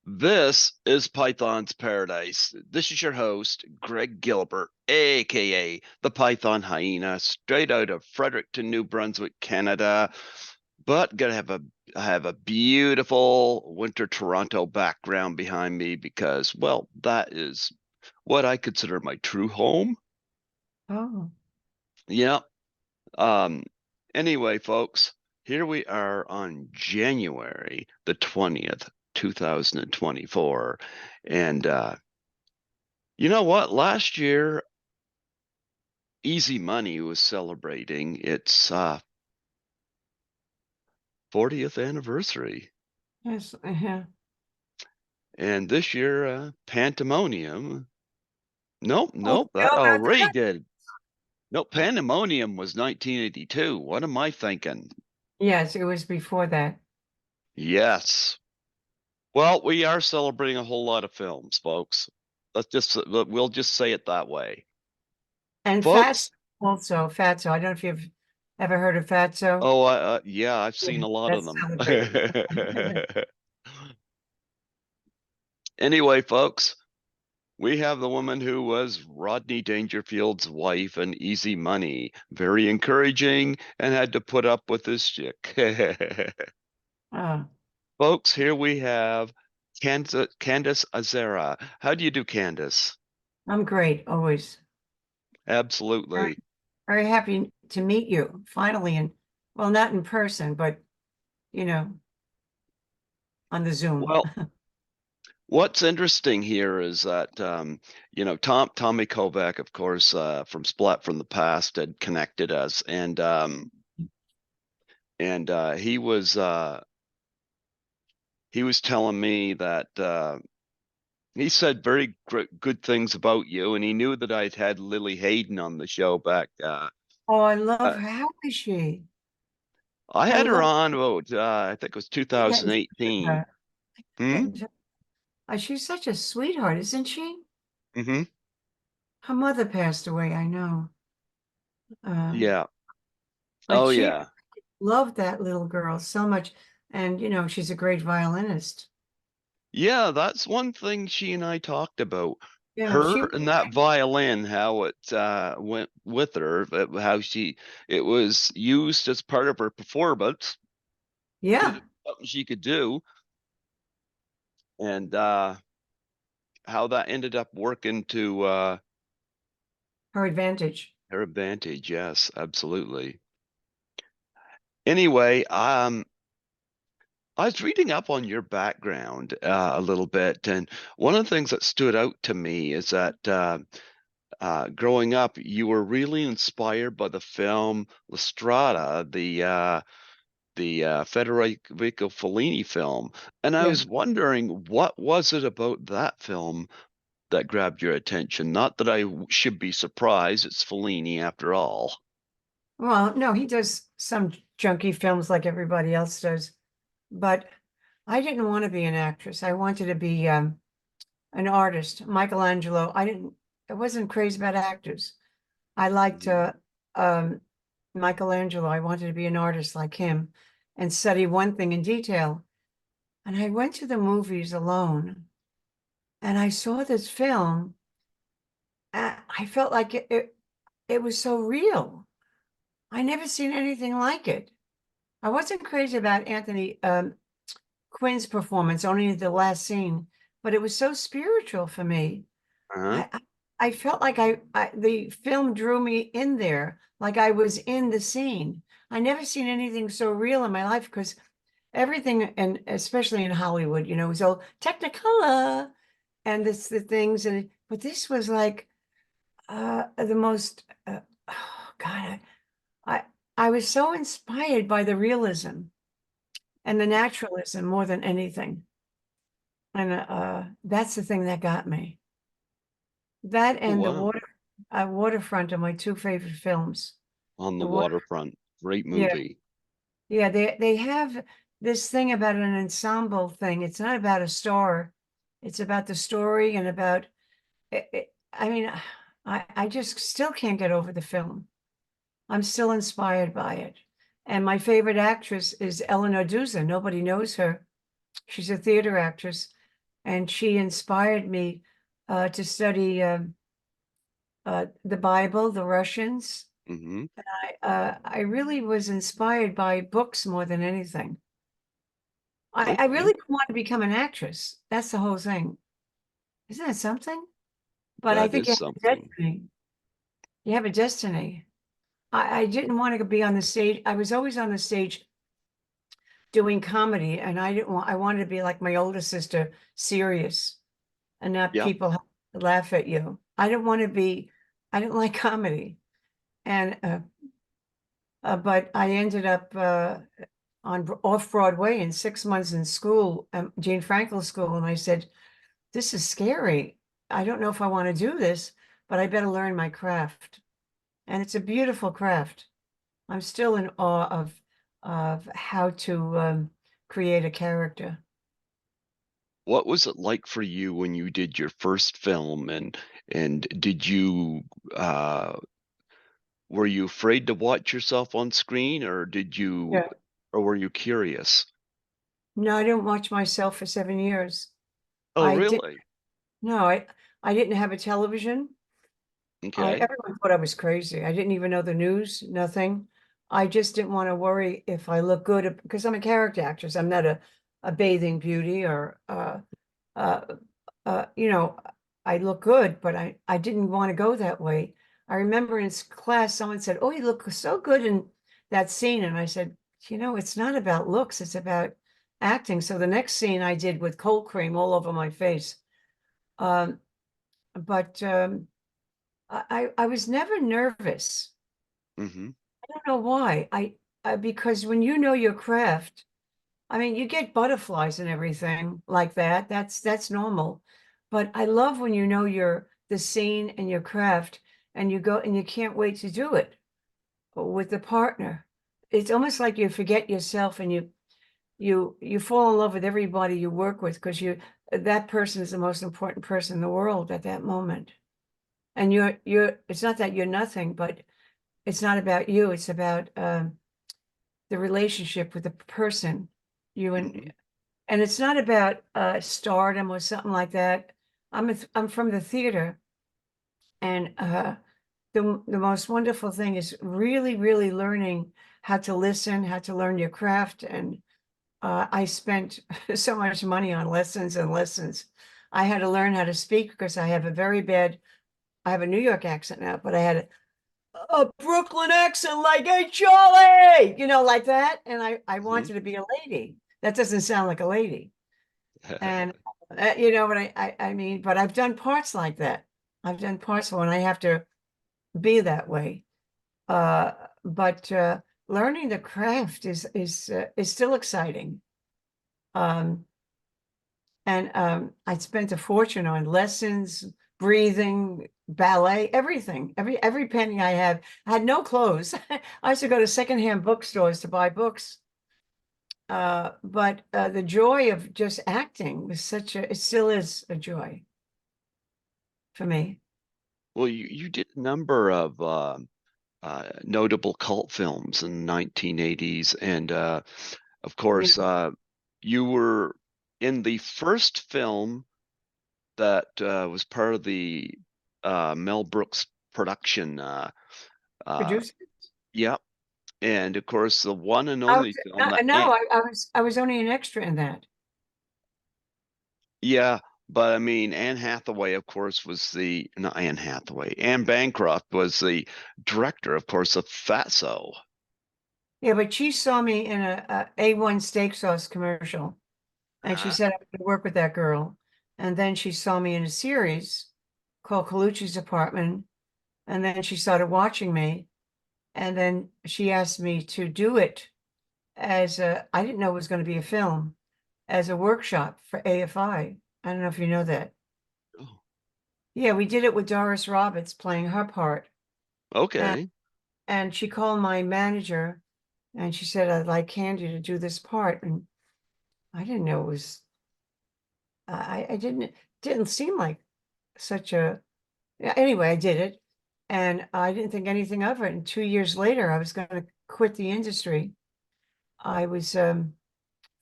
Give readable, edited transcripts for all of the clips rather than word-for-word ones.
This is Python's Paradise. This is your host, Greg Gilbert, aka the Python Hyena, straight out of Fredericton, New Brunswick, Canada. But gonna have a beautiful winter Toronto background behind me because, well, that is what I consider my true home. Oh, Yeah. Um, anyway, folks, here we are on January the 20th, 2024. And you know what? Last year, Easy Money was celebrating its 40th anniversary. yes. Yeah. And this year, Pandomonium. Nope, Oh, nope, you that know about already that? did. Nope, Pandemonium was 1982. What am I thinking? Yes, it was before that. Yes. Well, we are celebrating a whole lot of films, folks. We'll just say it that way. And Fatso Folks, also, Fatso. I don't know if you've ever heard of Fatso. oh, yeah, I've Yeah, seen a lot of that's them. celebrated. Anyway, folks, we have the woman who was Rodney Dangerfield's wife and Easy Money. Very encouraging and had to put up with this chick. Oh, Folks, here we have Candice Azzara. How do you do, Candice? I'm great, always. Very, Absolutely. very happy to meet you finally, and well, not in person, but you know, on the Zoom. Well, what's interesting here is that Tommy Kovac, of course, from Splat from the Past, had connected us, and he was telling me that he said very good things about you, and he knew that I'd had Lily Hayden on the show back. Oh, I love Uh, her. How is she? I I had her love on about I think it was getting to know 2018. her. Hmm. Getting to- she's such a sweetheart, isn't she? Hmm. Her mother passed away, I know. Uh, Yeah. but Oh she yeah. loved that little girl so much. And, she's a great violinist. Yeah, that's one thing she and I talked about. Yeah, Her and that violin, how it went with her, how it was used as part of her performance because yeah, it was something she could do, and how that ended up working to her advantage. her advantage. Yes, absolutely. Anyway, I was reading up on your background a little bit, and one of the things that stood out to me is that growing up, you were really inspired by the film La Strada, the Federico Fellini film, and I Yeah. was wondering what was it about that film that grabbed your attention? Not that should be surprised; it's Fellini after all. Well, no, he does some junky films like everybody else does. But I didn't want to be an actress. I wanted to be an artist. Michelangelo. I wasn't crazy about actors. I liked Mhm. um, Michelangelo. I wanted to be an artist like him and study one thing in detail. And I went to the movies alone and I saw this film. I felt like it was so real. I never seen anything like it. I wasn't crazy about Anthony Quinn's performance, only the last scene, but it was so spiritual for me. Uh-huh. I felt like the film drew me in there, like I was in the scene. I never seen anything so real in my life because everything, and especially in Hollywood, is all Technicolor and the things, and but this was like the most. Oh God, I I was so inspired by the realism and the naturalism more than anything. And that's the thing that got me. That Oh, and the wow. waterfront are my two favorite films. On the The water, waterfront. Great yeah, movie. yeah. They have this thing about an ensemble thing. It's not about a star. It's about the story and about. I mean, I just still can't get over the film. I'm still inspired by it. And my favorite actress is Eleanor Duse. Nobody knows her. She's a theater actress. and she inspired me to study the Bible, the Russians. Hmm. I really was inspired by books more than anything. I Okay. really want to become an actress. That's the whole thing. Isn't that something? But I That think is you have a something. destiny. You have a destiny. I didn't want to be on the stage. I was always on the stage doing comedy, and I wanted to be like my older sister, serious, and not Yeah. people laugh at you. I didn't like comedy. And but I ended up on off Broadway in 6 months in school, Jane Frankel School, and I said, "This is scary. I don't know if I want to do this, but I better learn my craft." And it's a beautiful craft. I'm still in awe of how to create a character. What was it like for you when you did your first film, and did you uh were you afraid to watch yourself on screen, or did you, Yeah. or were you curious? No, I didn't watch myself for 7 years. Oh, I did. really? No, I didn't have a television. Okay. Everyone thought I was crazy. I didn't even know the news, nothing. I just didn't want to worry if I look good because I'm a character actress. I'm not a bathing beauty or uh you know, I look good, but I didn't want to go that way. I remember in class someone said, "Oh, you look so good in that scene." And I said, "It's not about looks, it's about acting." So the next scene I did with cold cream all over my face. Um, but I was never nervous. Hmm. I don't know why. Because when you know your craft, I mean, you get butterflies and everything like that. That's normal. But I love when you know the scene and your craft, and you go and you can't wait to do it with the partner. It's almost like you forget yourself and you fall in love with everybody you work with because that person is the most important person in the world at that moment. And you're it's not that you're nothing, but it's not about you. It's about the relationship with the person you Hmm. and it's not about stardom or something like that. I'm from the theater, and the most wonderful thing is really, really learning how to listen, how to learn your craft. And I spent so much money on lessons and lessons. I had to learn how to speak because I have a New York accent now, but I had a Brooklyn accent like, "Hey, Charlie," like that. And I Hmm. wanted to be a lady. That doesn't sound like a lady. And you know what I mean, but I've done parts like that. I've done parts when I have to be that way. Uh, but learning the craft is still exciting. Um, and I spent a fortune on lessons, breathing, ballet, everything. Every penny I have. I had no clothes. I used to go to secondhand bookstores to buy books. But the joy of just acting was it still is a joy for me. Well, you did a number of notable cult films in the 1980s, and of Yeah. course, you were in the first film that was part of the Mel Brooks production. Uh, Producer? yeah, and of course, the one and I was, only film that no, I was only an extra in that. yeah, but I mean, Anne Hathaway, of course, was the not Anne Hathaway. Anne Bancroft was the director, of course, of Fatso. Yeah, but she saw me in a A1 steak sauce commercial, and she Uh, said I could work with that girl. And then she saw me in a series called Colucci's Apartment, and then she started watching me, and then she asked me to do it I didn't know it was going to be a film, as a workshop for AFI. I don't know if you know that. oh, Yeah, we did it with Doris Roberts playing her part. And okay. and she called my manager and she said, "I'd like Candy to do this part." And I didn't know it was I didn't seem like such a yeah, anyway, I did it and I didn't think anything of it. And 2 years later, I was going to quit the industry. I was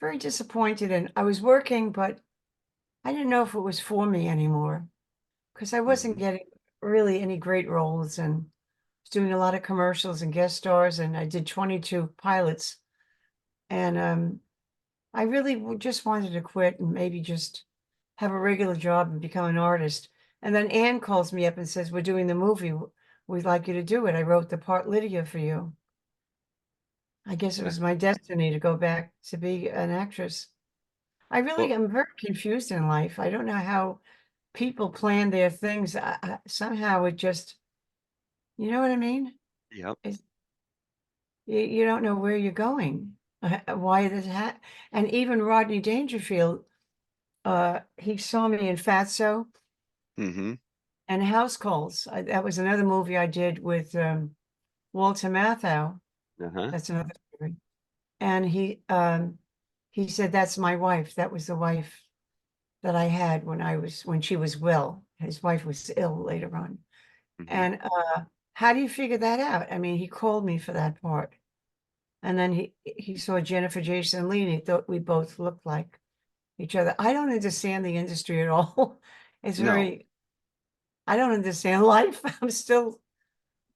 very disappointed and I was working, but I didn't know if it was for me anymore because I wasn't Hmm. getting really any great roles and was doing a lot of commercials and guest stars, and I did 22 pilots. And I really just wanted to quit and maybe just have a regular job and become an artist. And then Anne calls me up and says, "We're doing the movie. We'd like you to do it. I wrote the part Lydia for you." I guess it Yeah. was my destiny to go back to be an actress. I really Well, am very confused in life. I don't know how people plan their things. Somehow it just, you know what I mean? yeah. It's, you don't know where you're going, why this and even Rodney Dangerfield, he saw me in Fatso Hmm. and House Calls. That was another movie I did with Walter Matthau. Uh-huh. That's another story. And he said, "That's my wife. That was the wife that I had when she was well." His wife was ill later on. Hmm. And how do you figure that out? I mean, he called me for that part. And then he saw Jennifer Jason Leigh and he thought we both looked like each other. I don't understand the industry at all. It's No, very, I don't understand life. I'm still,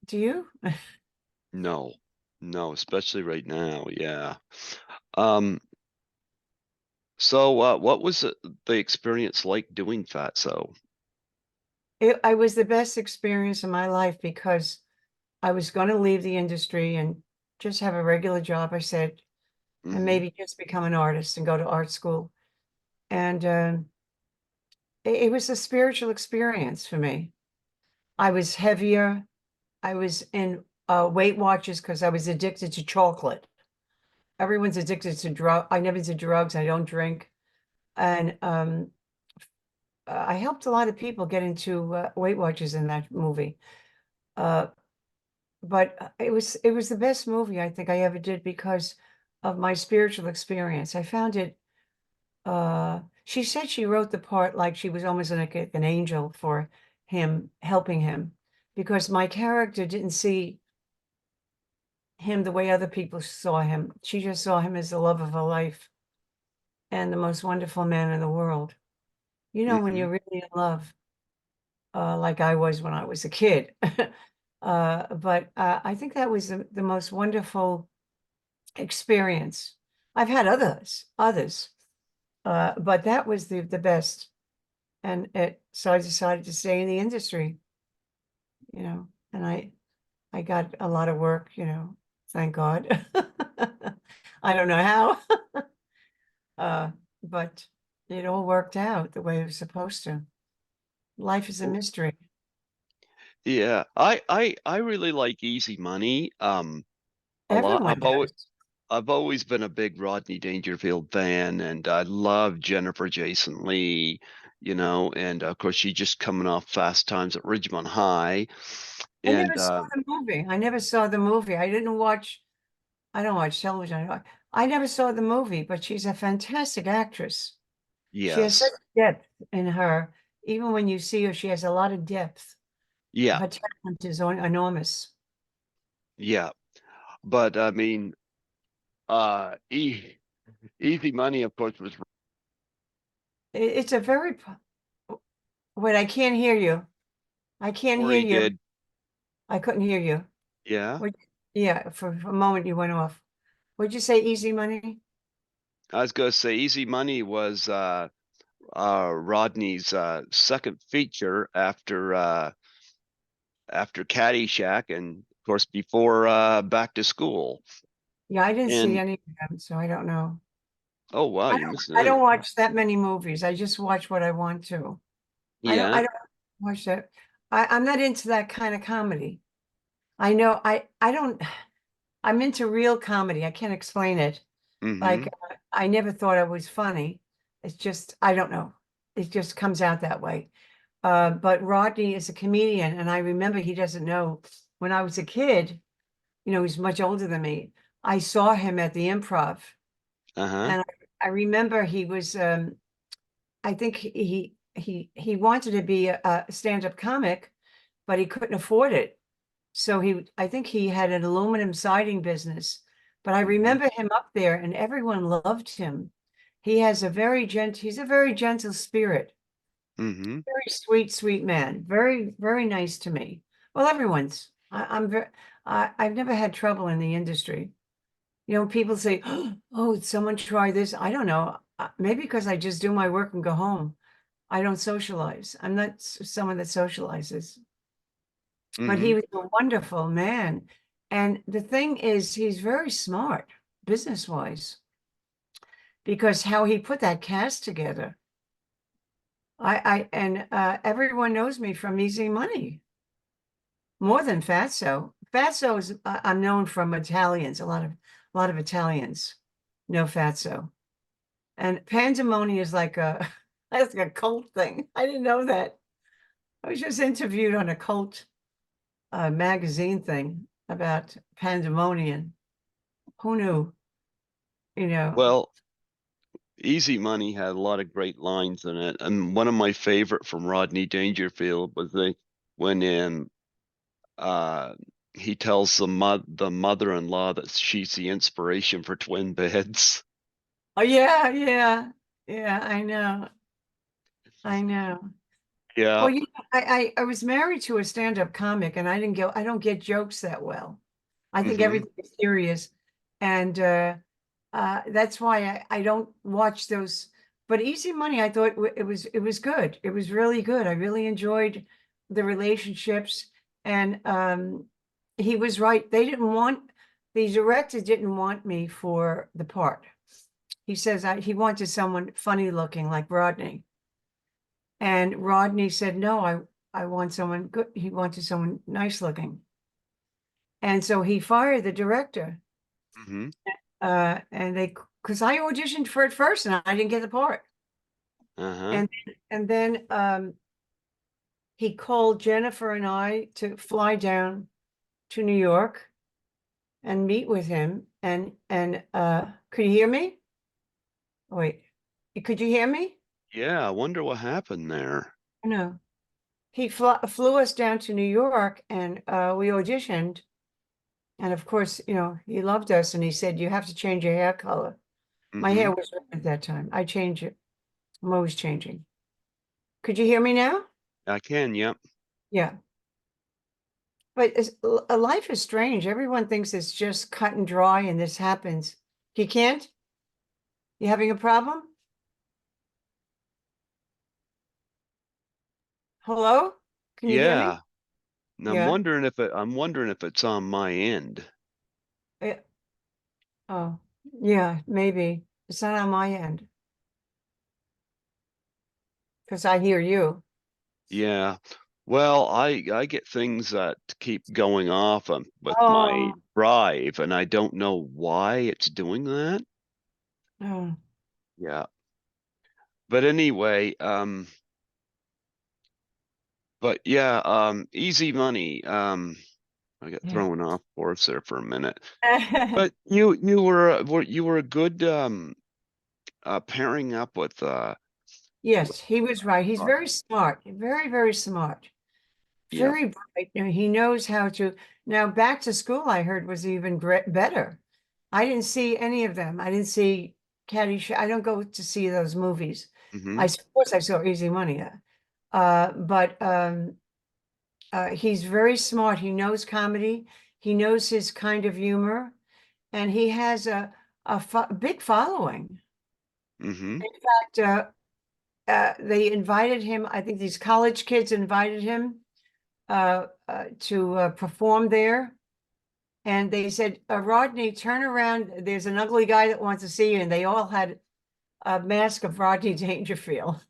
do you? no, no, especially right now. Yeah. Um, so what was the experience like doing Fatso? I was the best experience of my life because I was going to leave the industry and just have a regular job, I said, and Hmm. maybe just become an artist and go to art school. And it was a spiritual experience for me. I was heavier. I was in Weight Watchers because I was addicted to chocolate. Everyone's addicted to drug. I never did drugs. I don't drink. And I helped a lot of people get into Weight Watchers in that movie. Uh, but it was the best movie I think I ever did because of my spiritual experience. I found it. She said she wrote the part like she was almost like an angel for him, helping him, because my character didn't see him the way other people saw him. She just saw him as the love of her life and the most wonderful man in the world. You know, when Hmm. you're really in love, like I was when I was a kid. But I think that was the most wonderful experience. I've had others, but that was the best. And so I decided to stay in the industry, and I got a lot of work, thank God. I don't know how. Uh, but it all worked out the way it was supposed to. Life is a mystery. Yeah, I really like Easy Money. A lot. Everyone does. I've always been a big Rodney Dangerfield fan, and I love Jennifer Jason Leigh, and of course she's just coming off Fast Times at Ridgemont High, I and never saw the movie. I never saw the movie. I don't watch television. I never saw the movie, but she's a fantastic actress. She has such yes, depth in her. Even when you see her, she has a lot of depth. yeah, Her talent is enormous. yeah. But I mean, Easy Money, of course, was It's a very, wait, I can't hear you. I can't hear very you. good. I couldn't hear you. Yeah, What, yeah, for a moment you went off. What'd you say, Easy Money? I was gonna say Easy Money was Rodney's second feature after Caddyshack, and of course before Back to School. Yeah, I didn't see And any of them, so I don't know. oh wow, I you don't missed I out. don't watch that many movies. I just watch what I want to. I Yeah. don't watch that. I'm not into that kind of comedy. I know I don't I'm into real comedy. I can't explain it. Like Mm-hmm. I never thought I was funny. It's just I don't know. It just comes out that way. But Rodney is a comedian, and I remember he doesn't know when I was a kid, he's much older than me. I saw him at the Improv, Uh-huh. and I remember he was I think he wanted to be a stand-up comic, but he couldn't afford it. So I think he had an aluminum siding business. But I Mm-hmm. remember him up there and everyone loved him. He has a he's a very gentle spirit. Mm-hmm. Very sweet, sweet man. Very, very nice to me. Well, everyone's. I'm very. I've never had trouble in the industry. You know, people say, "Oh, someone try this." I don't know. Maybe because I just do my work and go home. I don't socialize. I'm not someone that socializes. But Mm-hmm. he was a wonderful man. And the thing is, he's very smart business-wise because how he put that cast together. Everyone knows me from Easy Money more than Fatso. Fatso is I'm known from Italians. A lot of Italians know Fatso, and Pandomonium is like a that's like a cult thing. I didn't know that. I was just interviewed on a cult magazine thing about Pandemonium. Who knew? You know. Well, Easy Money had a lot of great lines in it, and one of my favorite from Rodney Dangerfield was when uh he tells the mother-in-law that she's the inspiration for twin beds. Oh yeah, yeah, yeah. I know. I know. Yeah. Well, I was married to a stand-up comic, and I don't get jokes that well. I think Mm-hmm. everything is serious, and that's why I don't watch those. But Easy Money, I thought it was good. It was really good. I really enjoyed the relationships, and he was right. The director didn't want me for the part. He says he wanted someone funny looking like Rodney. And Rodney said, no, I want someone good. He wanted someone nice looking. And so he fired the director. Mm-hmm. Because I auditioned for it first and I didn't get the part. Uh-huh. And and then he called Jennifer and I to fly down to New York and meet with him. And could you hear me? Wait, could you hear me? Yeah, I wonder what happened there. No. He flew us down to New York and we auditioned. And of course, you know, he loved us and he said, you have to change your hair color. My Mm-hmm. hair was red at that time. I change it. I'm always changing. Could you hear me now? I can, yep. Yeah. But life is strange. Everyone thinks it's just cut and dry and this happens. You can't? You having a problem? Hello? Can you hear me? Yeah. And Yeah. I'm wondering if it's on my end. Eh, oh, yeah, maybe. It's not on my end because I hear you. Yeah. Well, I get things that keep going off with my Oh, drive, and I don't know why it's doing that. oh, Yeah. But anyway, but yeah, Easy Money. I got yeah. thrown off course there for a minute. But you were a good pairing up with Yes, he was right. He's Rod. very smart, very, very smart, Yep. very bright. You know, he knows how to. Now, back to school, I heard was even better. I didn't see any of them. I didn't see Caddyshack. I don't go to see those movies. Mm-hmm. Of course, I saw Easy Money. But he's very smart. He knows comedy. He knows his kind of humor, and he has a big following. Mm-hmm. In fact, they invited him. I think these college kids invited him to perform there. And they said, Rodney, turn around. There's an ugly guy that wants to see you. And they all had a mask of Rodney Dangerfield.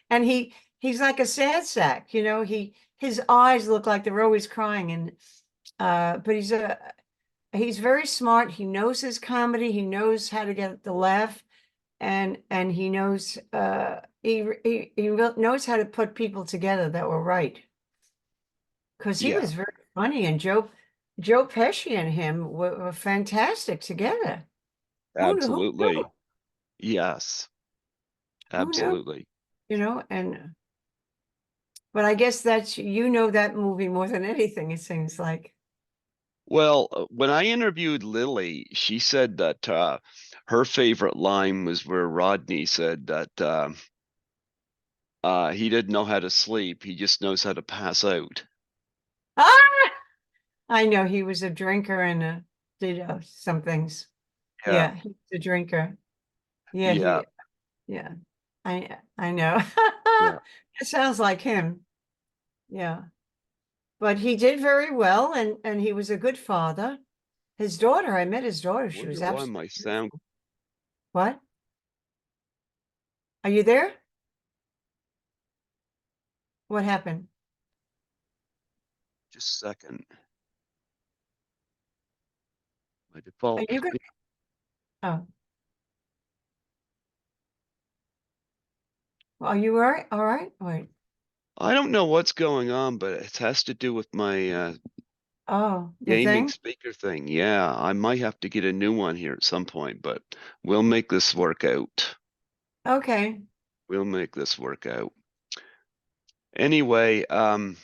And he's like a sad sack, you know, his eyes look like they're always crying. And but he's very smart. He knows his comedy, he knows how to get the laugh, and he knows he knows how to put people together that were right. Because he Yeah, was very funny, and Joe Pesci and him were fantastic together. Who absolutely. knew? Yes, Who knew? absolutely. You know, and but I guess that's you know that movie more than anything, it seems like. Well, when I interviewed Lily, she said that her favorite line was where Rodney said that he didn't know how to sleep. He just knows how to pass out. Ah, I know he was a drinker and did some things. Yeah, Yeah, he was a drinker. Yeah, yeah, yeah, I know. yeah. It sounds like him. Yeah. But he did very well and he was a good father. His daughter, I met his daughter. She was Wonder why absolutely my sound. beautiful. What? Are you there? What happened? Just a second. My Are default. you good? Oh, are you all right? All right. Wait. I don't know what's going on, but it has to do with my Oh, the gaming thing? speaker thing. Yeah, I might have to get a new one here at some point, but we'll make this work out. Okay. We'll make this work out. Anyway, we're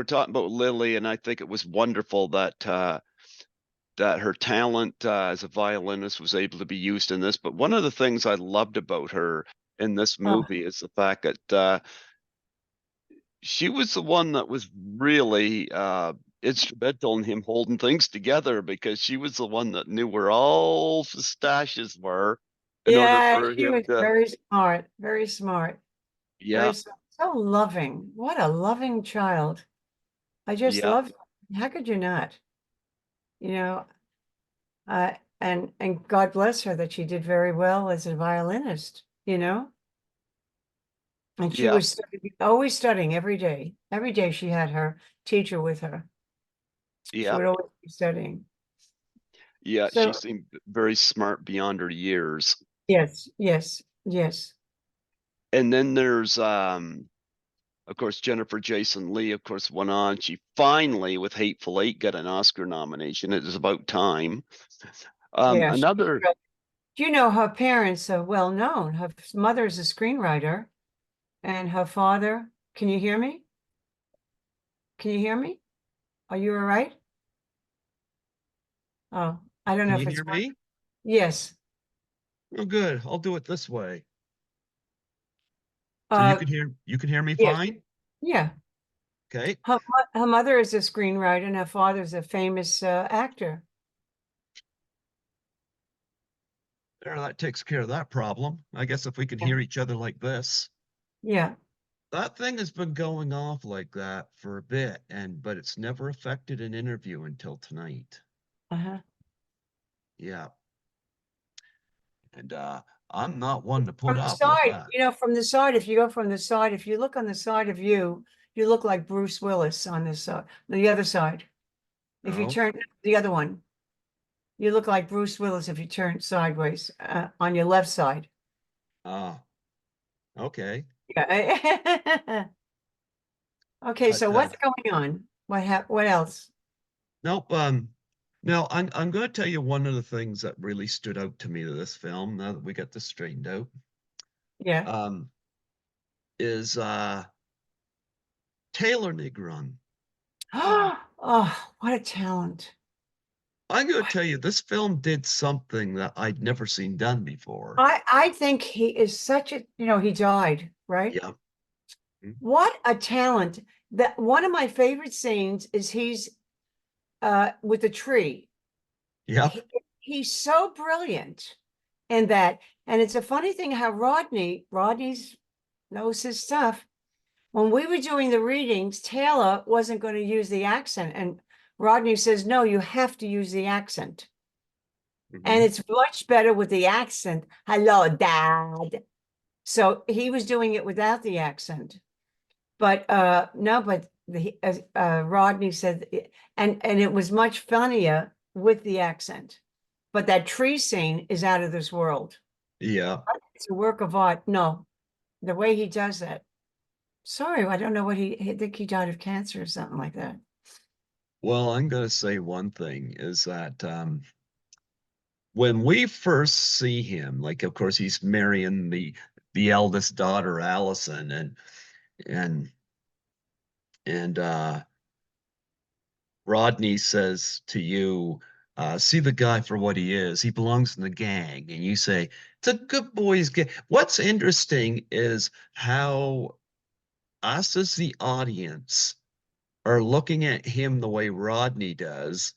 talking about Lily, and I think it was wonderful that that her talent as a violinist was able to be used in this. But one of the things I loved about her in this Oh, movie is the fact that she was the one that was really instrumental in him holding things together because she was the one that knew where all the stashes were in order yeah, for she him was to, very smart, very smart, yeah, so loving. What a loving child. I just yeah, love, how could you not? You know, and God bless her that she did very well as a violinist, you know? And she yeah, was always studying every day. Every day she had her teacher with her. She yeah, would always be studying. yeah. She So, seemed very smart beyond her years. yes, yes, yes. And then there's of course, Jennifer Jason Leigh, of course, went on. She finally, with Hateful Eight, got an Oscar nomination. It was about time. Yeah. Another, You know, her parents are well known. Her mother is a screenwriter, and her father, can you hear me? Can you hear me? Are you all right? Oh, I don't know can if you it's hear working. me? Yes. Oh, good. I'll do it this way. So Uh, you can hear me yes. fine? Yeah. Okay. Her mother is a screenwriter, and her father's a famous actor. There, that takes care of that problem. I guess if we can Yeah. hear each other like this. Yeah. That thing has been going off like that for a bit, and but it's never affected an interview until tonight. Uh-huh. Yeah. And I'm not one to From put the up with side, that. you know, from the side, if you go from the side, if you look on the side of you, you look like Bruce Willis on this side, the other side. If you No? turn the other one, you look like Bruce Willis if you turn sideways on your left side. Ah, okay. Yeah. Okay, But so what's going on? What else? nope. Now I'm going to tell you one of the things that really stood out to me to this film. Now that we got this straightened out, Yeah. um, is Taylor Negron. Oh, what a talent. I'm going to tell you, this film did something that I'd never seen done before. I think he is such a, you know, he died, right? Yeah. Mm. What a talent. That one of my favorite scenes is he's with the tree. Yep. He, he's so brilliant in that. And it's a funny thing how Rodney's knows his stuff. When we were doing the readings, Taylor wasn't going to use the accent. And Rodney says, no, you have to use the accent. And Hmm. it's much better with the accent. Hello, Dad. So he was doing it without the accent. But no, but Rodney said, and it was much funnier with the accent. But that tree scene is out of this world. Yeah. It's a work of art. No, the way he does that. Sorry, I don't know what I think he died of cancer or something like that. Well, I'm going to say one thing is that when we first see him, like of course he's marrying the eldest daughter, Allison, and and Rodney says to you, see the guy for what he is. He belongs in the gang. And you say, it's a good boys gang. What's interesting is how us as the audience are looking at him the way Rodney does,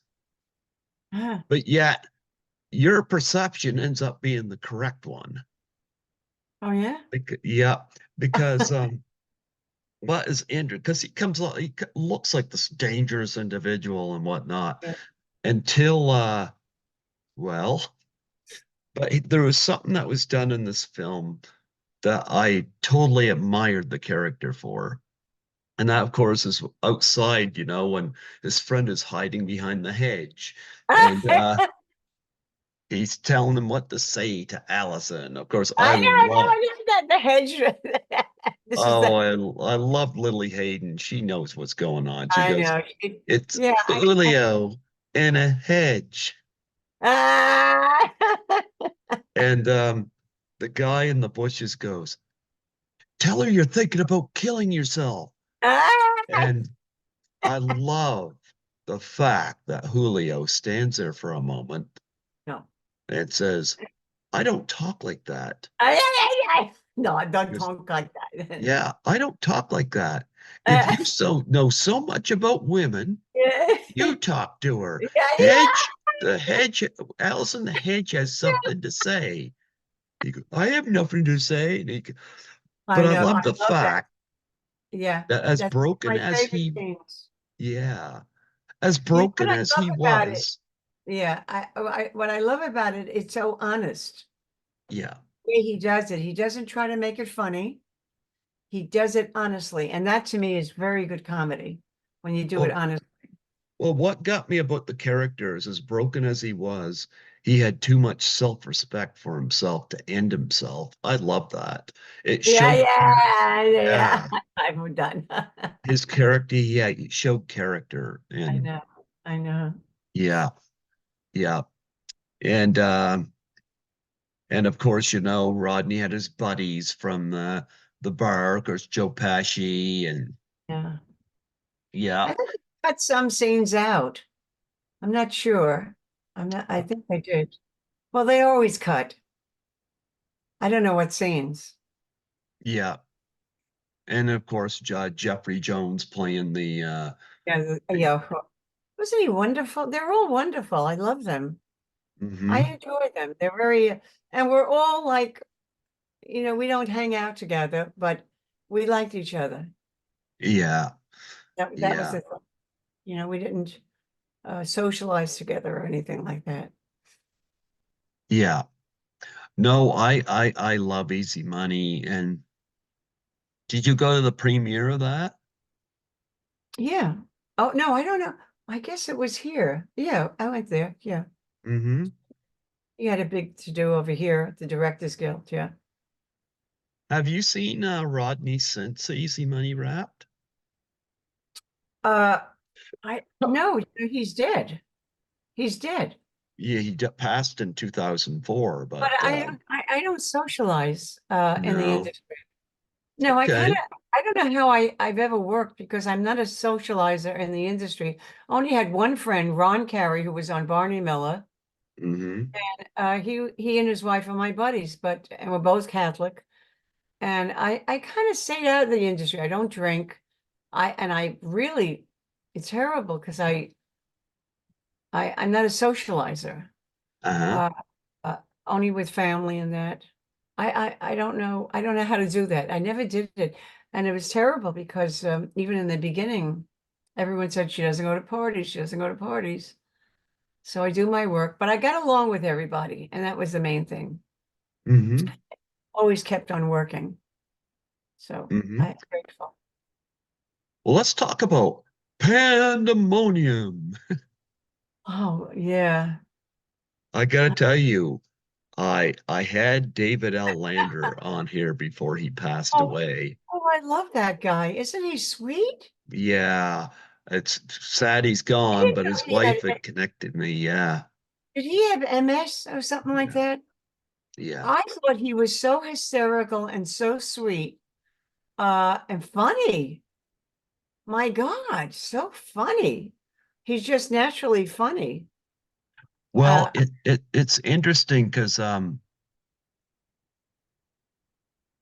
Ah, but yet your perception ends up being the correct one. oh yeah. Yeah, because what is interesting, because he comes out, looks like this dangerous individual and whatnot Yeah. until well, but there was something that was done in this film that I totally admired the character for. And that, of course, is outside, when his friend is hiding behind the hedge. And he's telling him what to say to Allison. Of course, I I know, love, I know that the hedge. This is oh, the, I love Lily Hayden. She knows what's going on. She I goes, know. it's Yeah, Julio in a hedge. ah, And the guy in the bushes goes, tell her you're thinking about killing yourself. ah, And I love the fact that Julio stands there for a moment no. and says, I don't talk like that. No, I He don't goes, talk like that. yeah, I don't talk like that. If Uh, you know so much about women, yeah, you talk to her. yeah. Hedge, the hedge, Allison the hedge has something to say. He goes, I have nothing to say. But I I know. I love the love that. fact Yeah, that as that's broken my as favorite he, things. yeah, as You know what broken I as love he about it? was, Yeah, what I love about it, it's so honest. yeah. The way he does it. He doesn't try to make it funny. He does it honestly, and that to me is very good comedy when you do it Well, honestly. Well, what got me about the characters, as broken as he was, he had too much self-respect for himself to end himself. I love that. It Yeah, showed character. yeah, yeah. Yeah, I'm done. his character, yeah, he showed character. I And know. I know. yeah, yeah. And and of course, Rodney had his buddies from the bar, of course, Joe Pesci and Yeah. yeah, I think I cut some scenes out. I'm not sure. I'm not, I think I did. Well, they always cut. I don't know what scenes. yeah. And of course, Jeffrey Jones playing the Yeah, yeah. Wasn't he wonderful? They're all wonderful. I love them. I mhm. enjoy them. They're very, and we're all like, we don't hang out together, but we liked each other. Yeah, That was yeah. the thing. We didn't socialize together or anything like that. Yeah. No, I love Easy Money. And did you go to the premiere of that? Yeah. Oh, no, I don't know. I guess it was here. Yeah, I went there. Yeah. Hmm. He had a big to do over here at the Directors Guild. Yeah. Have you seen Rodney since Easy Money wrapped? Uh, I no, he's dead. He's dead. Yeah, he passed in 2004, But but I don't socialize in the no. industry. No, Okay. I don't know how I've ever worked because I'm not a socializer in the industry. I only had one friend, Ron Carey, who was on Barney Miller. Hmm. He and his wife are my buddies, and we're both Catholic. And I kind of stayed out of the industry. I don't drink. I really, it's terrible because I'm not a socializer. Uh-huh. Uh, uh, only with family and that. I don't know. I don't know how to do that. I never did it. And it was terrible because even in the beginning, everyone said she doesn't go to parties. She doesn't go to parties. So I do my work, but I got along with everybody. And that was the main thing. Hmm. Always kept on working. So Hmm. I'm grateful. Well, let's talk about Pandemonium. Oh, yeah. I gotta tell you, I had David L. Lander on here before he passed Oh, away. oh, I love that guy. Isn't he sweet? Yeah, it's sad he's I gone, didn't but know his he wife had, had connected me. Yeah, did he have MS or something like yeah, that? yeah. I thought he was so hysterical and so sweet, and funny. My God, so funny. he's just naturally funny. Well, it's interesting because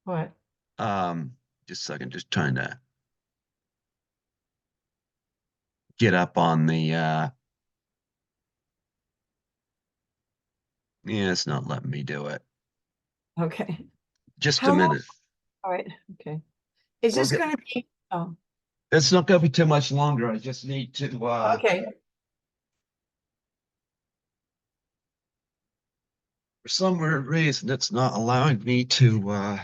What? just a second, just trying to get up on the yeah, it's not letting me do it. Okay. Just a How long? minute. All right. Okay. Is We'll this get going to be? Oh, it's not gonna be too much longer. I just need to okay. for some weird reason it's not allowing me to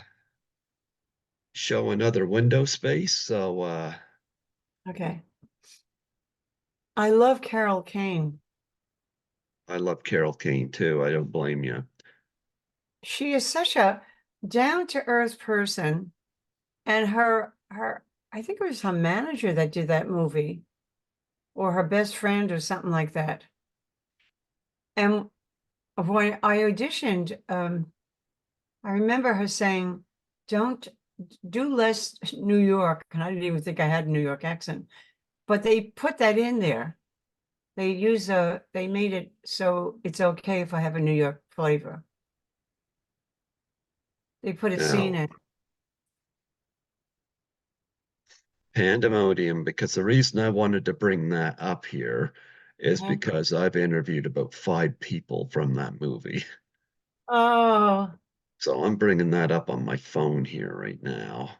show another window space. So Okay. I love Carol Kane. I love Carol Kane too. I don't blame you. She is such a down-to-earth person, and I think it was her manager that did that movie, or her best friend, or something like that. And when I auditioned, I remember her saying, "Don't do less New York," and I didn't even think I had a New York accent, but they put that in there. They made it so it's okay if I have a New York flavor. They put a scene Now, in. Pandemonium, because the reason I wanted to bring that up here is Mhm. because I've interviewed about 5 people from that movie. Oh, So I'm bringing that up on my phone here right now.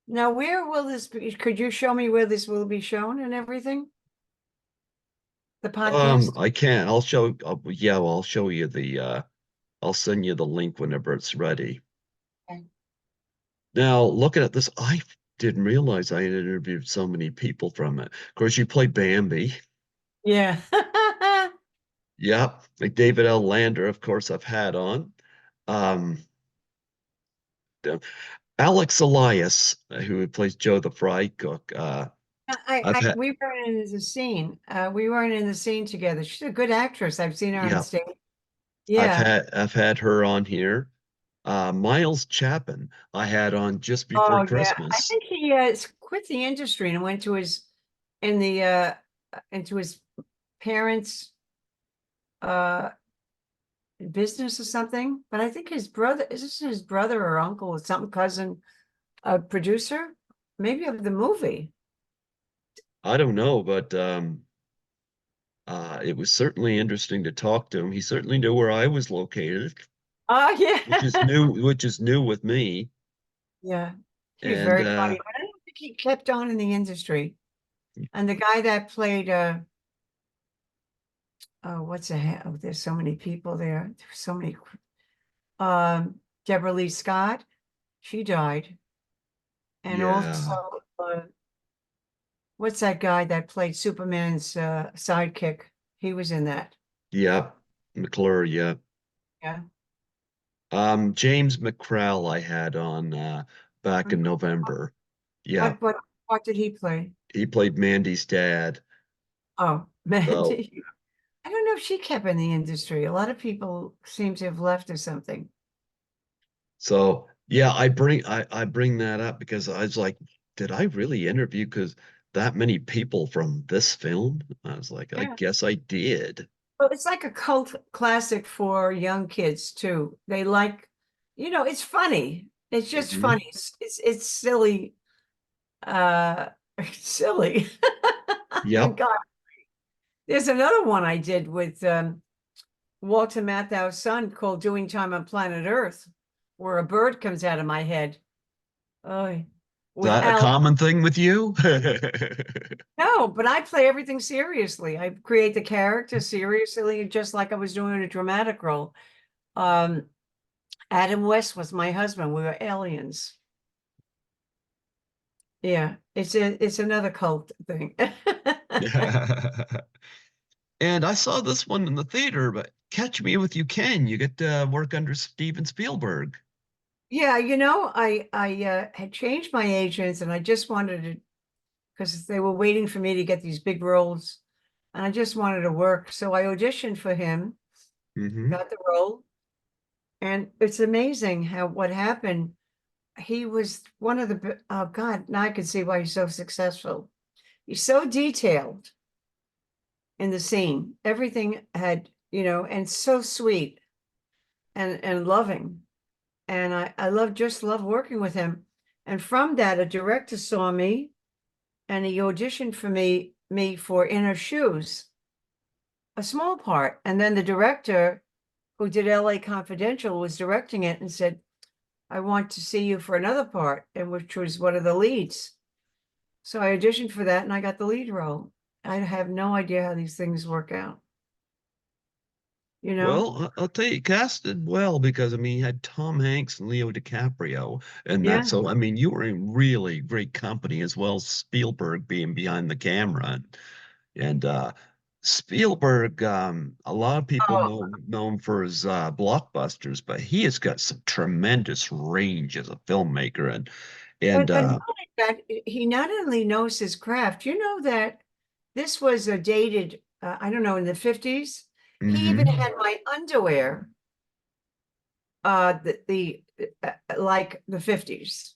now where will this be? Could you show me where this will be shown and everything? The podcast? I can't. Yeah, well, I'll show you the I'll send you the link whenever it's ready. Okay. Now, looking at this, I didn't realize I had interviewed so many people from it. Of course, you play Bambi. Yeah. Yep. Like David L. Lander, of course, I've had on. Um, the- Alex Elias, who plays Joe the Fry Cook. I've had, We weren't in the scene. We weren't in the scene together. She's a good actress. I've seen her on yeah, stage. Yeah. I've had her on here. Miles Chapin, I had on just before Oh, yeah. I Christmas. think he quit the industry and went to his in the into his parents' uh business or something. But I think his brother, is this his brother or uncle or something, cousin, a producer, maybe of the movie. I don't know, but it was certainly interesting to talk to him. He certainly knew where I was located, Oh, yeah. which is new with me. Yeah. He was And very funny, but I don't think he kept on in the industry. And the guy that played oh, what's the heck? Oh, there's so many people there. There's so many. Deborah Lee Scott, she died. And also, yeah, uh, what's that guy that played Superman's sidekick? He was in that. yeah, McClure, yeah. Yeah. James McCrell I had on back in November. Yeah, What what did he play? he played Mandy's dad. Oh, man. So I don't know if she kept in the industry. A lot of people seem to have left or something. so yeah, I bring that up because I was like, did I really interview because that many people from this film? I was like, I Yeah. guess I did. Well, it's like a cult classic for young kids too. They like, it's funny. It's just Hmm. funny. It's silly. Uh, silly. Yep. God, there's another one I did with Walter Matthau's son called "Doing Time on Planet Earth," where a bird comes out of my head. Oh, Is with that a Al. common thing with you? No, but I play everything seriously. I create the character seriously, just like I was doing a dramatic role. Um, Adam West was my husband. We were aliens. Yeah, it's another cult thing. And I saw this one in the theater, but Catch Me If You Can. You get to work under Steven Spielberg. Yeah, I had changed my agents and I just wanted to because they were waiting for me to get these big roles, and I just wanted to work. So I auditioned for him, Hmm. got the role, and it's amazing how what happened. He was one of the oh God, now I can see why he's so successful. He's so detailed in the scene. Everything had, and so sweet and loving. And I just love working with him. And from that, a director saw me and he auditioned for me for In Her Shoes, a small part. And then the director who did LA Confidential was directing it and said, I want to see you for another part, and which was one of the leads. So I auditioned for that and I got the lead role. I have no idea how these things work out. Well, I'll tell you, casted well because I mean, you had Tom Hanks and Leo DiCaprio, and that. Yeah. So I mean, you were in really great company as well as Spielberg being behind the camera, and Spielberg. A lot of people Oh, know him for his blockbusters, but he has got some tremendous range as a filmmaker, and but not only that, he not only knows his craft. You know that this was dated, I don't know, in the 50s. He even mhm, had my underwear, like the 50s.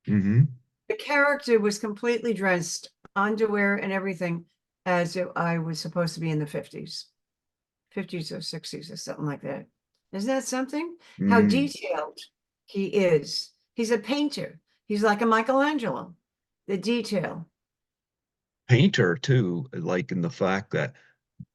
mhm. The character was completely dressed, underwear and everything, as if I was supposed to be in the 50s or 60s or something like that. Isn't that something? How Mm. detailed he is. He's a painter. He's like a Michelangelo. The detail. Painter too, like in the fact that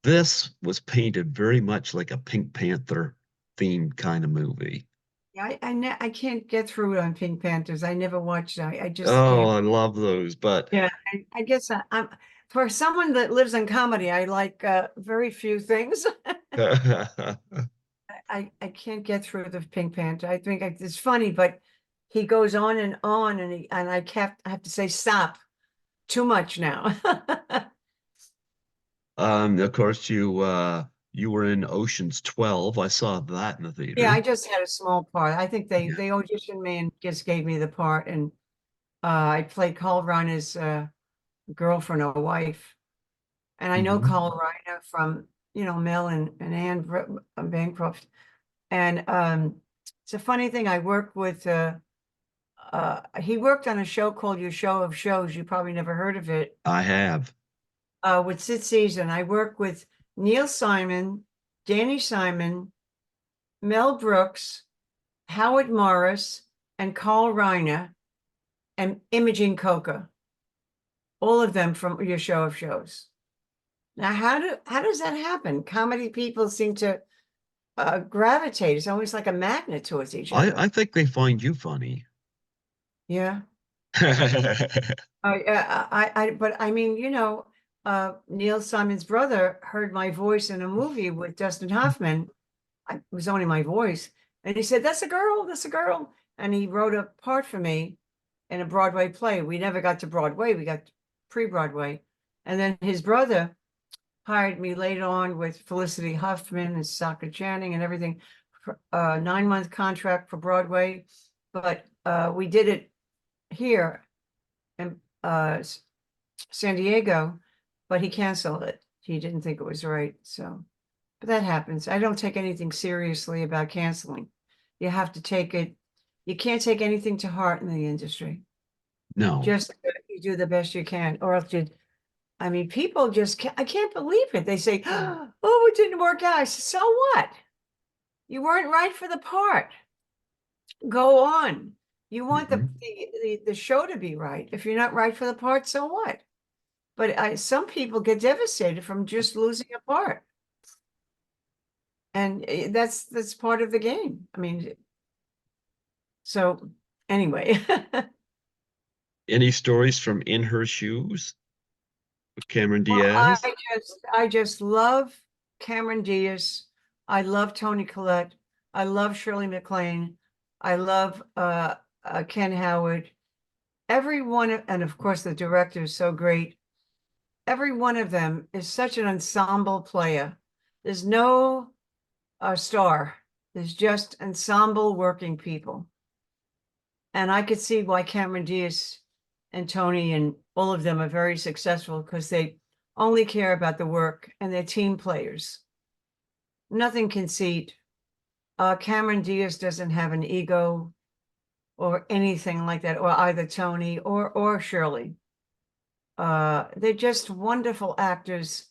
this was painted very much like a Pink Panther themed kind of movie. Yeah, I can't get through it on Pink Panthers. I never watched. I just Oh, can't. I love those, but Yeah, I guess I'm for someone that lives in comedy. I like very few things. I can't get through the Pink Panther. I think it's funny, but he goes on, and I have to say stop. Too much now. of course you were in Ocean's 12. I saw that in the Yeah, I theater. just had a small part. I think Yeah. they auditioned me and just gave me the part, and I played Carl Reiner's girlfriend or wife. And I know Mhm. Carl Reiner from Mel and Bancroft. And it's a funny thing. I worked with he worked on a show called Your Show of Shows. You probably never heard of it. I have. With Sid Season. I worked with Neil Simon, Danny Simon, Mel Brooks, Howard Morris, and Carl Reiner, and Imogen Coca. All of them from Your Show of Shows. Now, how does that happen? Comedy people seem to gravitate. It's almost like a magnet towards each I other. think they find you funny. Yeah. But I mean, Neil Simon's brother heard my voice in a movie with Dustin Hoffman. It was only my voice. And he said, that's a girl, that's a girl. And he wrote a part for me in a Broadway play. We never got to Broadway, we got pre-Broadway. And then his brother hired me later on with Felicity Huffman and Saka Channing and everything for a 9-month contract for Broadway. But we did it here in San Diego, but he canceled it. He didn't think it was right. So, but that happens. I don't take anything seriously about canceling. You have to take it, you can't take anything to heart in the industry. No. Just you do the best you can, or else I mean, people just I can't believe it. They say, oh, it didn't work out. I said, so what? You weren't right for the part. Go on. You want Mhm. the show to be right. If you're not right for the part, so what? But some people get devastated from just losing a part. And that's part of the game. I mean, so anyway. Any stories from In Her Shoes with Cameron Well, Diaz? I just love Cameron Diaz. I love Tony Collette. I love Shirley MacLaine. I love Ken Howard. Every one of, and of course the director is so great. Every one of them is such an ensemble player. There's no star. There's just ensemble working people. And I could see why Cameron Diaz and Tony and all of them are very successful because they only care about the work and they're team players. Nothing conceit. Cameron Diaz doesn't have an ego or anything like that, or either Tony or Shirley. they're just wonderful actors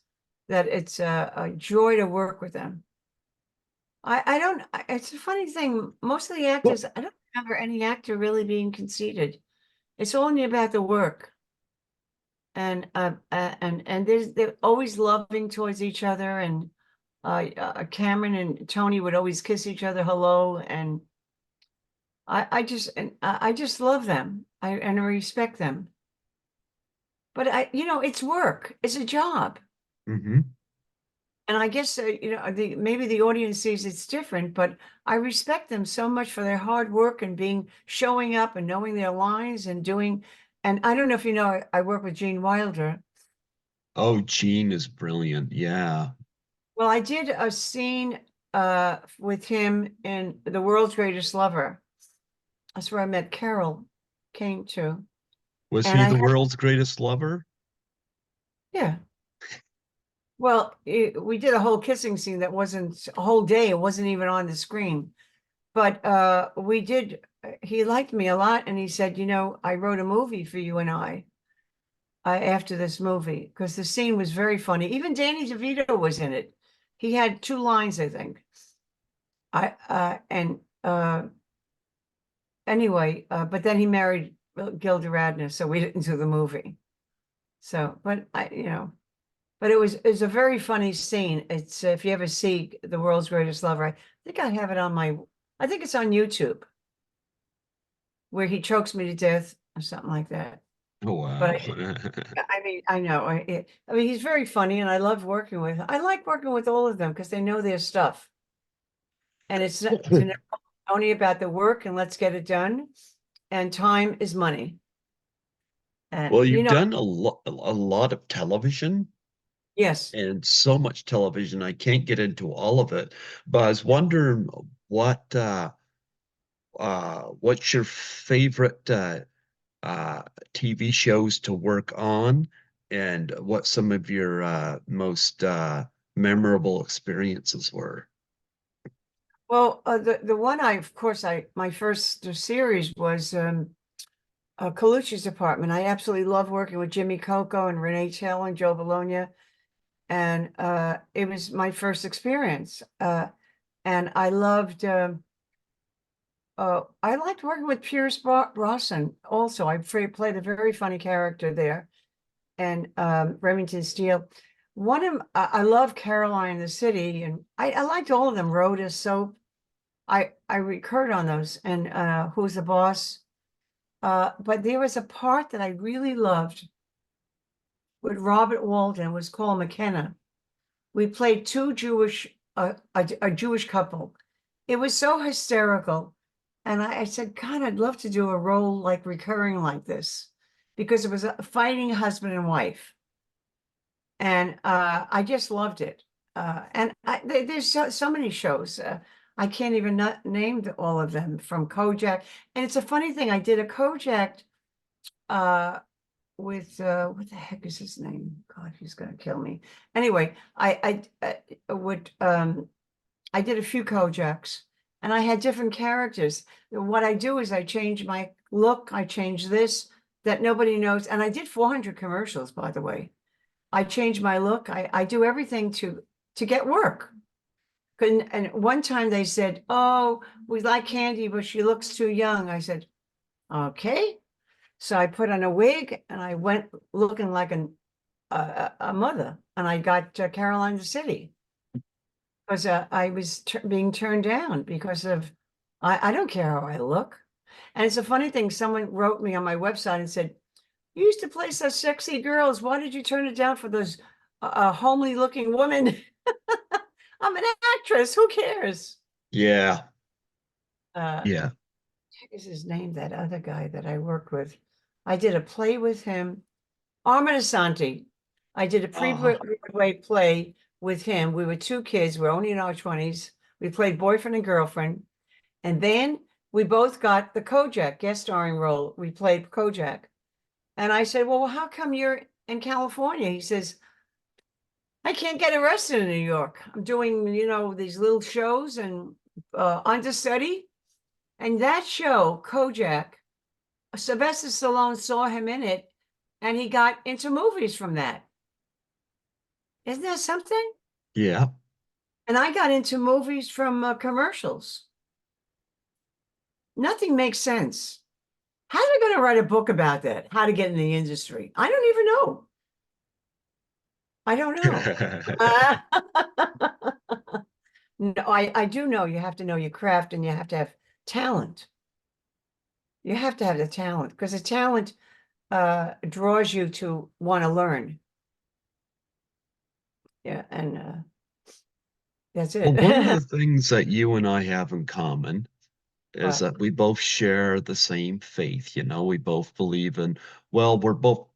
that it's a joy to work with them. I don't, it's a funny thing. Most of the actors, I don't remember any actor really being conceited. It's only about the work. And they're always loving towards each other. And Cameron and Tony would always kiss each other hello. And I just love them. And I respect them. But it's work. It's a job. Mm-hmm. And I guess, maybe the audience sees it's different, but I respect them so much for their hard work and showing up and knowing their lines and doing, and I don't know if you know, I work with Gene Wilder. Oh, Gene is brilliant. Yeah. Well, I did a scene with him in The World's Greatest Lover. That's where I met Carol came to. Was And he the world's greatest lover? yeah. Well, we did a whole kissing scene that wasn't a whole day. It wasn't even on the screen. But we did, he liked me a lot. And he said, I wrote a movie for you and I after this movie, because the scene was very funny. Even Danny DeVito was in it. He had 2 lines, I think. Anyway, but then he married Gilda Radner, so we didn't do the movie. So, but but it was a very funny scene. It's if you ever see The World's Greatest Lover, I think I have it on I think it's on YouTube, where he chokes me to death or something like that. Oh, wow. But I mean, I know. I mean, he's very funny, and I love working with. I like working with all of them because they know their stuff, and it's only about the work and let's get it done. And time is money. And Well, you've done a lot of television yes. and so much television. I can't get into all of it, but I was wondering what's your favorite TV shows to work on, and what some of your most memorable experiences were. Well, the one my first series was Colucci's Apartment. I absolutely love working with Jimmy Coco and Renee Till and Joe Bologna. And it was my first experience. And I liked working with Pierce Brosnan also. I played a very funny character there. And Remington Steele. I love Caroline the City, and I liked all of them. Rhoda, Soap. I recurred on those, and Who's the Boss? But there was a part that I really loved with Robert Walden, was called McKenna. We played a Jewish couple. It was so hysterical. And I said, God, I'd love to do a role like recurring like this, because it was a fighting husband and wife. And I just loved it. And there's so many shows. I can't even name all of them, from Kojak. And it's a funny thing. I did a Kojak with what the heck is his name? God, he's gonna kill me. Anyway, I did a few Kojaks, and I had different characters. What I do is I change my look. I change this that nobody knows, and I did 400 commercials, by the way. I change my look. I do everything to get work. And one time they said, "Oh, we like Candy, but she looks too young." I said, "Okay." So I put on a wig and I went looking like a mother, and I got Caroline the City, because I was being turned down because of I don't care how I look. And it's a funny thing. Someone wrote me on my website and said, "You used to play such sexy girls. Why did you turn it down for those homely looking women?" I'm an actress. Who cares? Yeah. Yeah. What is his name? That other guy that I worked with. I did a play with him. Armin Asante. I did a pre-Broadway play with him. We were 2 kids. We're only in our 20s. We played boyfriend and girlfriend. And then we both got the Kojak guest starring role. We played Kojak. And I said, "Well, how come you're in California?" He says, "I can't get arrested in New York. I'm doing, these little shows and understudy." And that show, Kojak, Sylvester Stallone saw him in it, and he got into movies from that. Isn't that something? Yeah. And I got into movies from commercials. Nothing makes sense. How are they going to write a book about that? How to get in the industry? I don't even know. I don't know. No, I do know you have to know your craft and you have to have talent. You have to have the talent because the talent draws you to want to learn. Yeah, and that's Well, it. one of the things that you and I have in common is But that we both share the same faith. We both believe in, well, we're both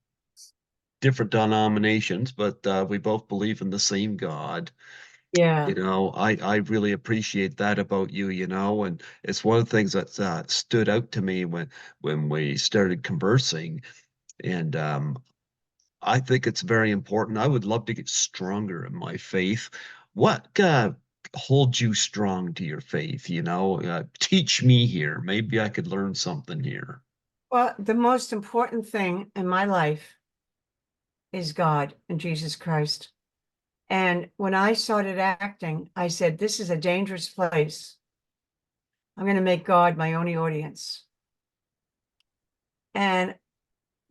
different denominations, but we both believe in the same God. yeah, I really appreciate that about you, and it's one of the things that stood out to me when we started conversing. And I think it's very important. I would love to get stronger in my faith. What holds you strong to your faith? Teach me here. Maybe I could learn something here. well, the most important thing in my life is God and Jesus Christ. And when I started acting, I said, this is a dangerous place. I'm going to make God my only audience. And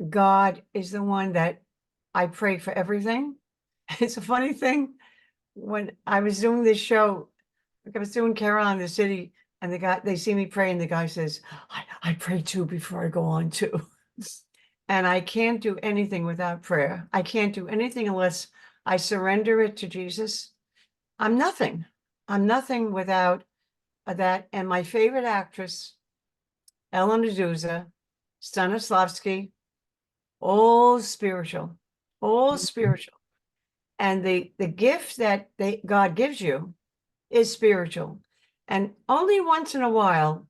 God is the one that I pray for everything. It's a funny thing. When I was doing this show, like I was doing Carol in the City, and they see me pray, and the guy says, I pray too before I go on too. And I can't do anything without prayer. I can't do anything unless I surrender it to Jesus. I'm nothing. I'm nothing without that. And my favorite actress, Ellen Azusa, Stanislavski, all spiritual, all spiritual. And the gift that God gives you is spiritual. And only once in a while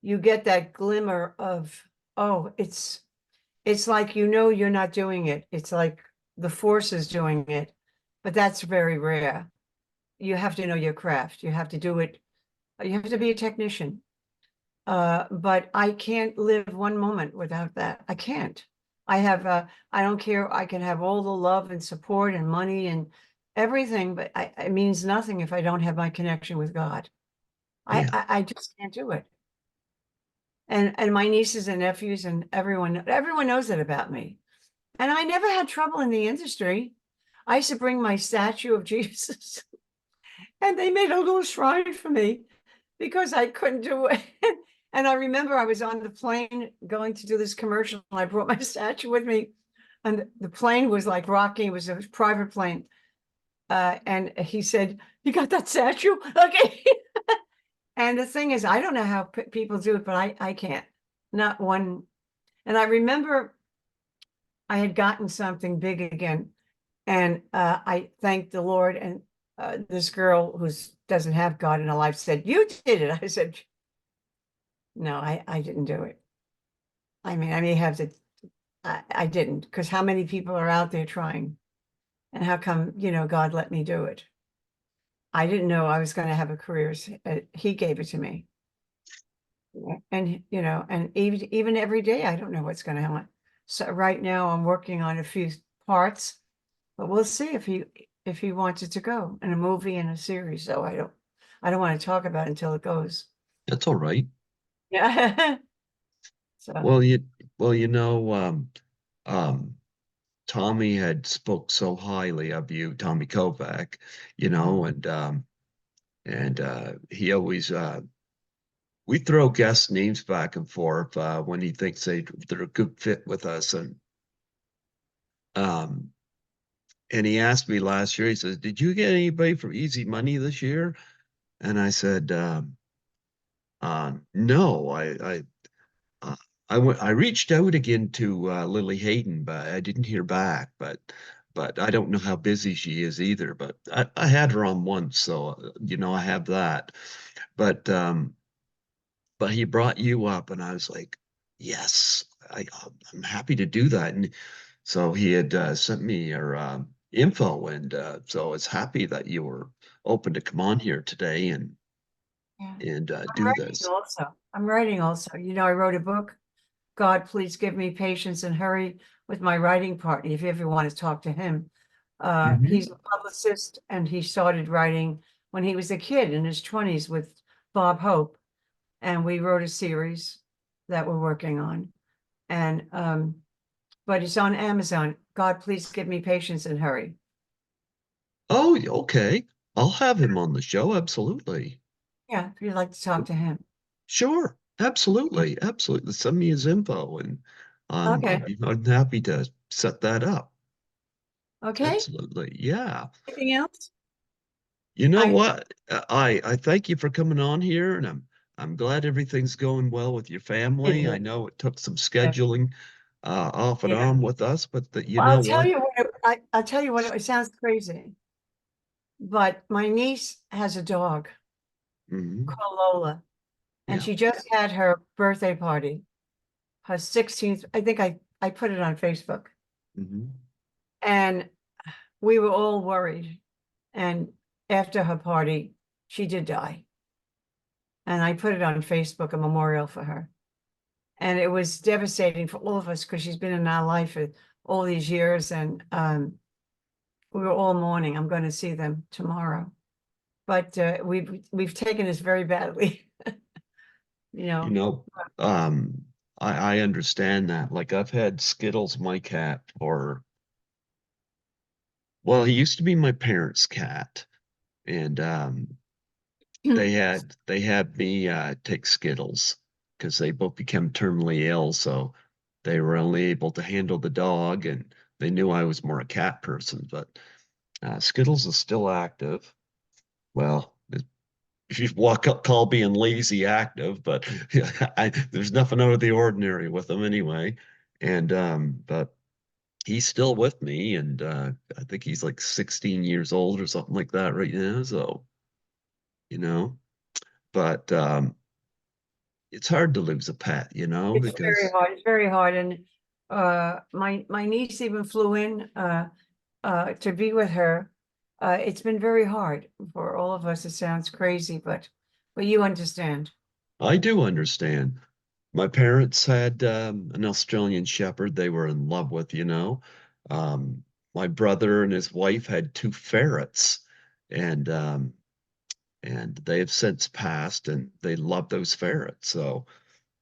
you get that glimmer of, oh, it's like you're not doing it. It's like the force is doing it. But that's very rare. You have to know your craft. You have to do it. You have to be a technician. But I can't live one moment without that. I can't. I don't care. I can have all the love and support and money and everything, but it means nothing if I don't have my connection with God. Yeah. I just can't do it. And my nieces and nephews and everyone knows that about me. And I never had trouble in the industry. I used to bring my statue of Jesus, and they made a little shrine for me because I couldn't do it. And I remember I was on the plane going to do this commercial, and I brought my statue with me. And the plane was like rocking. It was a private plane. And he said, "You got that statue?" Okay. And the thing is, I don't know how people do it, but I can't. Not one. And I remember I had gotten something big again. And I thanked the Lord. And this girl who doesn't have God in her life said, "You did it." I said, "No, I didn't do it. I mean, I may have to, I didn't, because how many people are out there trying? And how come, God let me do it? I didn't know I was going to have a career. He gave it to me. And, and even every day, I don't know what's going to happen. So right now I'm working on a few parts, but we'll see if he wants it to go in a movie and a series. So I don't want to talk about it until it goes. That's all right. Yeah. So Well, um, Tommy had spoke so highly of you, Tommy Kovac, and he always we throw guest names back and forth when he thinks they're a good fit with us, um, and he asked me last year. He says, "Did you get anybody from Easy Money this year?" And I said, "No, uh, I reached out again to Lily Hayden, but I didn't hear back. But I don't know how busy she is either. But I had her on once, so I have that. But he brought you up, and I was like, yes, I'm happy to do that. And so he had sent me your info, and so I was happy that you were open to come on here today yeah. and I'm do writing this. also. I'm writing also. I wrote a book God, please give me patience and hurry with my writing partner, if you ever want to talk to him. He's a publicist, and he started writing when he was a kid in his 20s with Bob Hope. And we wrote a series that we're working on. And but it's on Amazon. God, please give me patience and hurry. Oh, okay. I'll have him on the show. Absolutely. Yeah, if you'd like to talk to him. Sure. Absolutely. Absolutely. Send me his info and I'll Okay. be more than happy to set that up. Okay. Absolutely. Yeah. Anything else? You know I what? I thank you for coming on here, and I'm glad everything's going well with your family. I know it took some yeah. scheduling off and Yeah. on with us, but you Well, know I'll tell what? you what I'll tell you what it sounds crazy, but my niece has a dog Hmm. called Lola, and Yeah. she just had her birthday party, her 16th. I think I put it on Facebook, Hmm. and we were all worried. And after her party, she did die. And I put it on Facebook, a memorial for her. And it was devastating for all of us because she's been in our life for all these years. And we were all mourning. I'm going to see them tomorrow. But we've taken this very badly, you You know. know, um, I understand that. Like I've had Skittles, my cat, for well, he used to be my parents' cat, and they had me take Skittles because they both became terminally ill, so they were only able to handle the dog, and they knew I was more a cat person. But Skittles is still active. Well, if you walk up, call being lazy active, but there's nothing out of the ordinary with him anyway. And but he's still with me, and I think he's like 16 years old or something like that right now. So, you know, but it's hard to lose a pet, It's very because hard. It's very hard. And my niece even flew in to be with her. It's been very hard for all of us. It sounds crazy, but you understand. I do understand. My parents had an Australian Shepherd they were in love with. Um, my brother and his wife had two ferrets, and they have since passed, and they love those ferrets. So,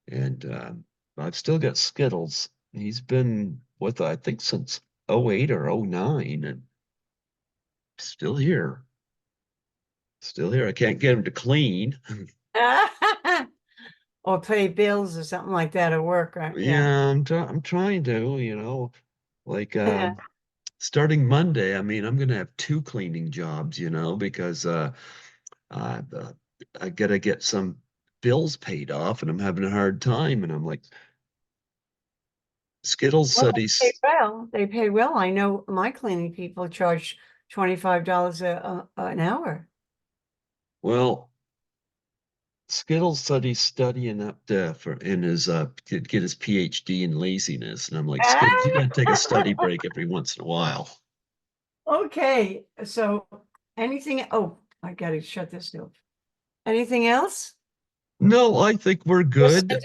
and I've still got Skittles. He's been with, I think, since '08 or '09, and still here. Still here. I can't get him to clean. Or pay bills or something like that at work, right? Yeah. Yeah, I'm trying to, like Yeah. starting Monday. I mean, I'm gonna have two cleaning jobs, because uh, uh, I gotta get some bills paid off, and I'm having a hard time. And I'm like, Skittles Well, said they pay he's well. They pay well. I know my cleaning people charge $25 an hour. well. Skittles said he's studying up to for in his to get his PhD in laziness, and I'm like, Skittles, you gotta take a study break every once in a while. Okay, so anything, oh, I gotta shut this off. Anything else? No, I think we're good.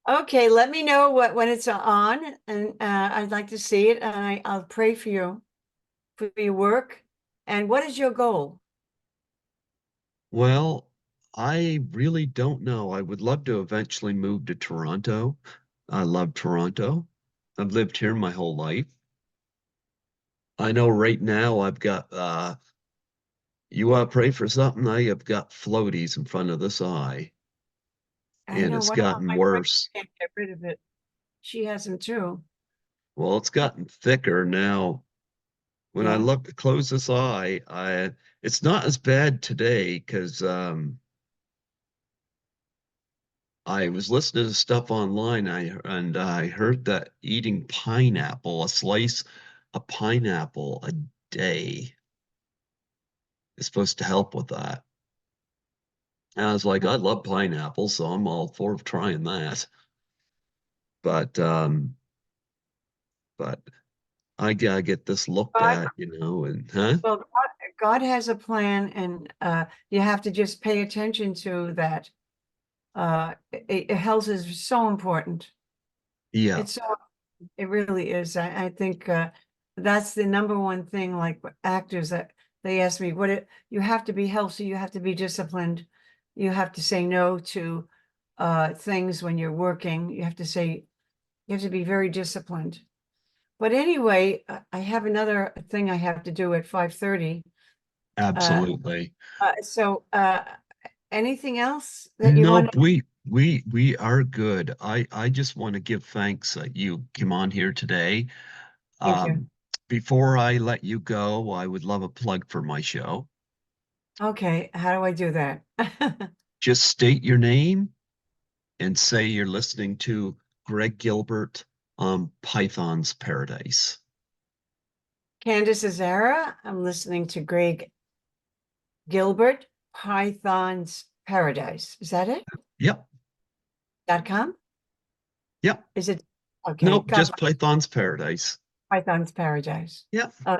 Okay, let me know when it's on, and I'd like to see it, and I'll pray for your work. And what is your goal? Well, I really don't know. I would love to eventually move to Toronto. I love Toronto. I've lived here my whole life. I know right now I've got you want to pray for something? I have got floaties in front of this eye, I and know it's one of gotten my friends worse. can't get rid of it. She has them too. Well, it's gotten thicker now. When I Yeah. close this eye, it's not as bad today because I was listening to stuff online. I heard that eating pineapple, a slice of pineapple a day, is supposed to help with that. And I was like, I love pineapple, so I'm all for trying that. But but I gotta get this looked God, at, and huh? well, God has a plan, and you have to just pay attention to that. Health is so important. Yeah, It's so, it really is. I think that's the number one thing, like actors that they ask me, you have to be healthy, you have to be disciplined, you have to say no to things when you're working. You have to be very disciplined. But anyway, I have another thing I have to do at 5:30. absolutely. So anything else that you want Nope, to? we are good. I just want to give thanks that you came on here today. Thank you. Before I let you go, I would love a plug for my show. Okay, how do I do that? Just state your name and say you're listening to Greg Gilbert on Python's Paradise. Candice Azzara. I'm listening to Greg Gilbert, Python's Paradise. Is that it? Yep, .com? yep. Is it? Okay, Nope, got just Python's Paradise. Python's Paradise. Yep, Oh,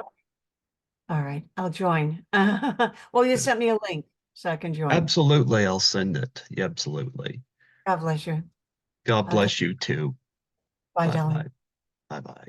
all right, I'll join. Well, you sent me a link so I can join. absolutely. I'll send it. Yeah, absolutely. God bless you. God Okay, bless you too. bye, Bye darling. bye. Bye bye.